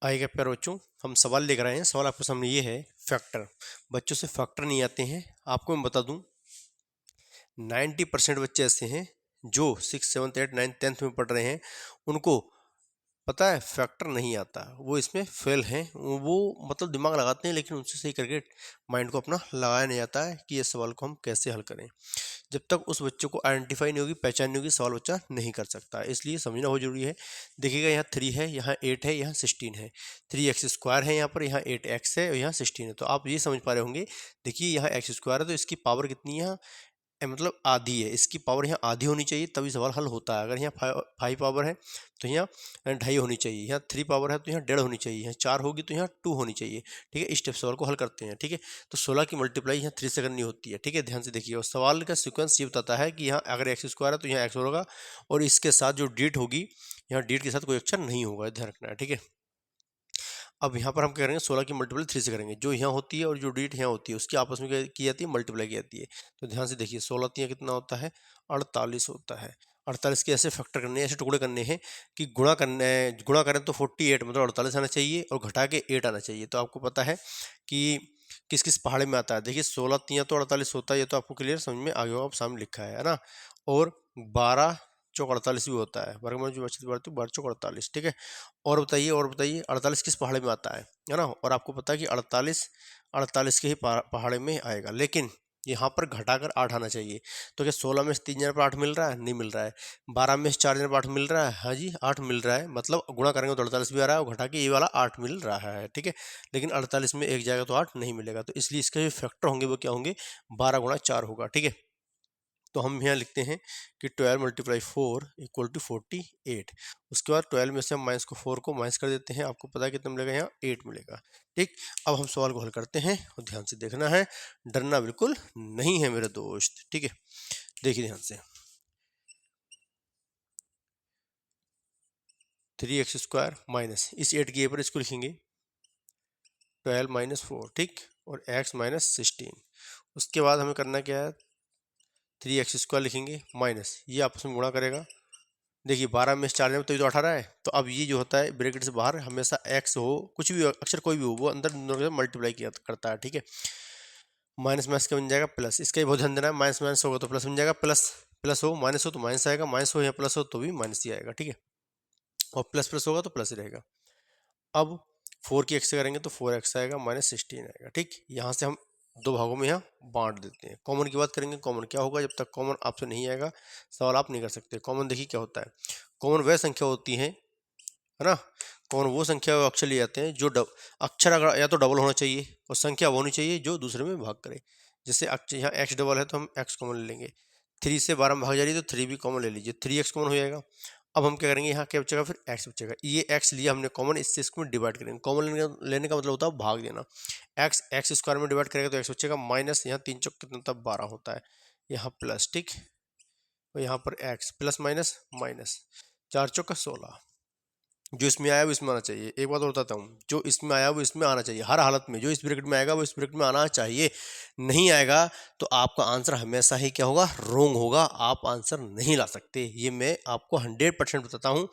आइए प्यारे बच्चों, हम सवाल लेकर आए हैं। सवाल आपके सामने ये है, फैक्टर। बच्चों से फैक्टर नहीं आते हैं। आपको मैं बता दूं, 90% बच्चे ऐसे हैं जो 6, 7, 8, 9, 10th में पढ़ रहे हैं, उनको पता है फैक्टर नहीं आता। वो इसमें फेल हैं। वो मतलब दिमाग लगाते हैं, लेकिन उनसे सही करके माइंड को अपना लगाया नहीं जाता है कि ये सवाल को हम कैसे हल करें। जब तक उस बच्चे को आइडेंटिफाई नहीं होगी, पहचान नहीं होगी, सवाल बच्चा नहीं कर सकता। इसलिए समझना बहुत जरूरी है। देखिएगा, यहाँ 3 है, यहाँ 8 है, यहाँ 16 है। 3x² है यहाँ पर, यहाँ 8x है और यहाँ 16 है। तो आप ये समझ पा रहे होंगे। देखिए, यहाँ x² है तो इसकी पावर कितनी है? मतलब आधी है। इसकी पावर यहाँ आधी होनी चाहिए, तभी सवाल हल होता है। अगर यहाँ 5 पावर है तो यहाँ 2.5 होनी चाहिए। यहाँ 3 पावर है तो यहाँ 1.5 होनी चाहिए। यहाँ 4 होगी तो यहाँ 2 होनी चाहिए। ठीक है, इस स्टेप सवाल को हल करते हैं। ठीक है, तो 16 की मल्टीप्लाई यहाँ 3 से करनी होती है। ठीक है, ध्यान से देखिए। और सवाल का सीक्वेंस ये बताता है कि यहाँ अगर x² है तो यहाँ x होगा, और इसके साथ जो डिजिट होगी, यहाँ डिजिट के साथ कोई अक्षर नहीं होगा, ध्यान रखना है। ठीक है, अब यहाँ पर हम क्या करेंगे, 16 की मल्टीप्लाई 3 से करेंगे। जो यहाँ होती है और जो डिजिट यहाँ होती है, उसकी आपस में क्या की जाती है, मल्टीप्लाई की जाती है। तो ध्यान से देखिए, 16 तियाँ कितना होता है, 48 होता है। 48 के ऐसे फैक्टर करने हैं, ऐसे टुकड़े करने हैं कि गुणा करने, गुणा करें तो 48 मतलब 48 आना चाहिए, और घटा के 8 आना चाहिए। तो आपको पता है कि किस किस पहाड़े में आता है। देखिए, 16 तियाँ तो 48 होता है, ये तो आपको क्लियर समझ में आ गया होगा, सामने लिखा है ना। और 12 चौक 48 भी होता है। वर्गमूल जो बचती बढ़ती 12 चौक 48। ठीक है, और बताइए, और बताइए, 48 किस पहाड़े में आता है ना। और आपको पता है कि 48 के ही पहाड़े में आएगा, लेकिन यहाँ पर घटाकर 8 आना चाहिए। तो क्या 16 में से 3 जने पर 8 मिल रहा है? नहीं मिल रहा है। 12 में से 4 जने पर 8 मिल रहा है? हाँ जी, 8 मिल रहा है। मतलब गुणा करेंगे तो 48 भी आ रहा है, और घटा के ये वाला 8 मिल रहा है। ठीक है, लेकिन 48 में एक जाएगा तो 8 नहीं मिलेगा। तो इसलिए इसके जो फैक्टर होंगे वो क्या होंगे, 12 गुणा 4 होगा। ठीक है, तो हम यहाँ लिखते हैं कि 12 × 4 = 48। उसके बाद 12 में से हम -4 को माइनस कर देते हैं। आपको पता है कितना मिलेगा, यहाँ 8 मिलेगा। ठीक, अब हम सवाल को हल करते हैं, और ध्यान से देखना है, डरना बिल्कुल नहीं है मेरे दोस्त। ठीक है, देखिए ध्यान से, 3x² माइनस इस 8 के पर इसको लिखेंगे 12 - 4। ठीक, और x - 16। उसके बाद हमें करना क्या है, 3x² लिखेंगे माइनस, ये आपस में गुणा करेगा। देखिए, 12 में से 4 जने तभी तो 18 है। तो अब ये जो होता है, ब्रैकेट से बाहर हमेशा x हो, कुछ भी अक्षर कोई भी हो, वो अंदर दोनों से मल्टीप्लाई किया करता है। ठीक है, माइनस माइनस का बन जाएगा प्लस। इसका ही बहुत ध्यान देना है, माइनस माइनस होगा तो प्लस बन जाएगा। प्लस प्लस हो, माइनस हो तो माइनस आएगा, माइनस हो या प्लस हो तो भी माइनस ही आएगा। ठीक है, और प्लस प्लस होगा तो प्लस ही रहेगा। अब 4 की x से करेंगे तो 4x आएगा, -16 आएगा। ठीक, यहाँ से हम दो भागों में यहाँ बांट देते हैं। कॉमन की बात करेंगे, कॉमन क्या होगा, जब तक कॉमन आपसे नहीं आएगा सवाल आप नहीं कर सकते। कॉमन देखिए क्या होता है, कॉमन वह संख्या होती है ना। कौन वो संख्या वो अक्षर लिए जाते हैं जो अक्षर अगर या तो डबल होना चाहिए, और संख्या वो होनी चाहिए जो दूसरे में भाग करे। जैसे अक्षर यहाँ x डबल है तो हम x कॉमन ले लेंगे। 3 से 12 में भाग जा रही है तो 3 भी कॉमन ले लीजिए, 3x कॉमन हो जाएगा। अब हम क्या करेंगे, यहाँ क्या बचेगा, फिर x बचेगा। ये x लिया हमने कॉमन, इससे इसको डिवाइड करेंगे। कॉमन लेने का मतलब होता है भाग देना। x² में डिवाइड करेगा तो x बचेगा, माइनस यहाँ 3 चौक कितना होता है, 12 होता है, यहाँ प्लस। ठीक, और यहाँ पर x प्लस माइनस माइनस, 4 चौक 16। जो इसमें आया वो इसमें आना चाहिए। एक बात और बताता हूँ, जो इसमें आया वो इसमें आना चाहिए हर हालत में। जो इस ब्रैकेट में आएगा वो इस ब्रैकेट में आना चाहिए। नहीं आएगा तो आपका आंसर हमेशा ही क्या होगा, रॉन्ग होगा। आप आंसर नहीं ला सकते, ये मैं आपको 100% बताता हूँ।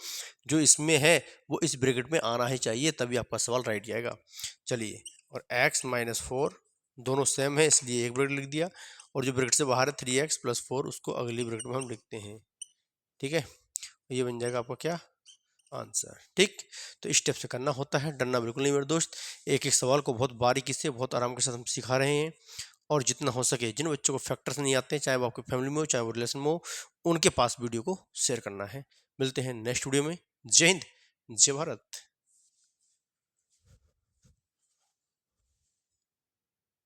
जो इसमें है वो इस ब्रैकेट में आना ही चाहिए, तभी आपका सवाल राइट जाएगा। चलिए, और x - 4 दोनों सेम है, इसलिए एक ब्रैकेट लिख दिया, और जो ब्रैकेट से बाहर है 3x + 4 उसको अगली ब्रैकेट में हम लिखते हैं। ठीक है, ये बन जाएगा आपका क्या, आंसर। ठीक, तो इस स्टेप से करना होता है, डरना बिल्कुल नहीं मेरे दोस्त। एक एक सवाल को बहुत बारीकी से, बहुत आराम के साथ हम सिखा रहे हैं। और जितना हो सके, जिन बच्चों को फैक्टर्स नहीं आते हैं, चाहे वो आपकी फैमिली में हो, चाहे वो रिलेशन में हो, उनके पास वीडियो को शेयर करना है। मिलते हैं नेक्स्ट वीडियो में। जय हिंद, जय भारत।